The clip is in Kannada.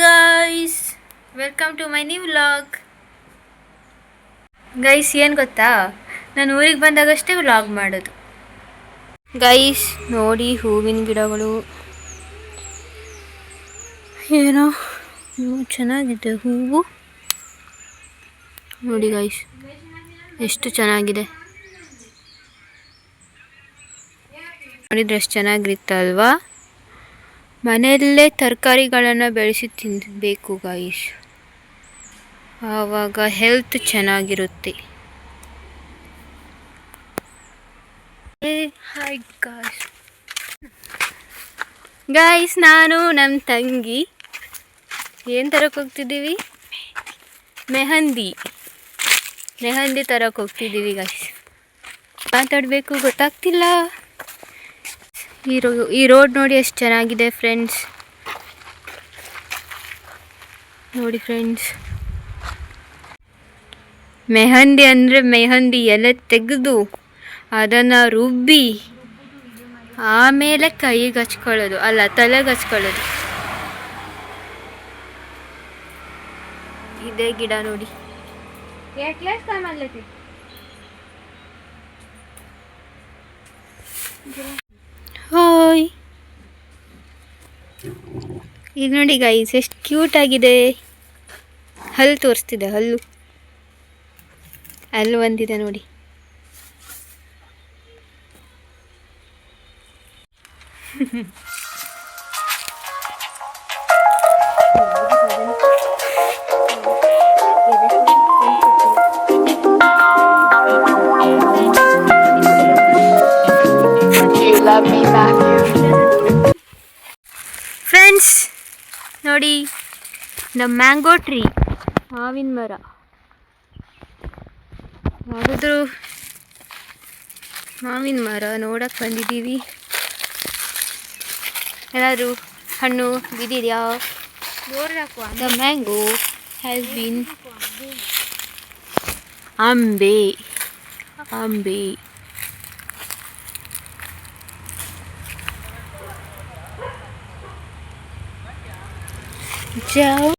Guys, welcome to my new vlog. Guys, ಏನು ಗೊತ್ತಾ, ನಾನು ಊರಿಗೆ ಬಂದಾಗಷ್ಟೇ ವ್ಲಾಗ್ ಮಾಡೋದು. ಗೈಸ್ ನೋಡಿ, ಹೂವಿನ ಗಿಡಗಳು ಏನೋ ಚೆನ್ನಾಗಿದೆ. ಹೂವು ನೋಡಿ ಗೈಸ್, ಎಷ್ಟು ಚೆನ್ನಾಗಿದೆ. ನೋಡಿದ್ರೆ ಎಷ್ಟು ಚೆನ್ನಾಗಿರುತ್ತಲ್ವಾ. ಮನೆಯಲ್ಲೇ ತರಕಾರಿಗಳನ್ನು ಬೆಳೆಸಿ ತಿನ್ನಬೇಕು ಗೈಸ್, ಆವಾಗ ಹೆಲ್ತ್ ಚೆನ್ನಾಗಿರುತ್ತೆ. ಹಾಯ್ ಗೈಸ್, ನಾನು ನಮ್ಮ ತಂಗಿ ಏನು ತರಕ್ಕೆ ಹೋಗ್ತಿದ್ದೀವಿ? ಮೆಹಂದಿ ತರಕ್ಕೆ ಹೋಗ್ತಿದ್ದೀವಿ ಗೈಸ್. ಮಾತಾಡಬೇಕು ಗೊತ್ತಾಗ್ತಿಲ್ಲ. ಈ ರೋಡ್ ನೋಡಿ ಎಷ್ಟು ಚೆನ್ನಾಗಿದೆ ಫ್ರೆಂಡ್ಸ್. ನೋಡಿ ಫ್ರೆಂಡ್ಸ್, ಮೆಹಂದಿ ಅಂದರೆ ಮೆಹಂದಿ ಎಲೆ ತೆಗೆದು ಅದನ್ನು ರುಬ್ಬಿ ಆಮೇಲೆ ಕೈಗೆ ಹಚ್ಕೊಳ್ಳೋದು, ಅಲ್ಲ ತಲೆಗೆ ಹಚ್ಕೊಳ್ಳೋದು. ಇದೇ ಗಿಡ ನೋಡಿ. ಹಾಯ್, ಇದು ನೋಡಿ ಗೈಸ್, ಎಷ್ಟು ಕ್ಯೂಟ್ ಆಗಿದೆ. ಹಲ್ಲು ತೋರಿಸ್ತಿದೆ, ಹಲ್ಲು ಒಂದಿದೆ ನೋಡಿ. ಫ್ರೆಂಡ್ಸ್ ನೋಡಿ, ನಮ್ಮ ಮ್ಯಾಂಗೋ ಟ್ರೀ, ಮಾವಿನ ಮರ. ಯಾವುದು ಮಾವಿನ ಮರ ನೋಡಕ್ಕೆ ಬಂದಿದ್ದೀವಿ. ಏನಾದರೂ ಹಣ್ಣು ಬಿದ್ದಿದೆಯಾ? ದ ಮ್ಯಾಂಗೋ ಹ್ಯಾಸ್ ಬೀನ್ ಅಂಬೆ ಜಾವ್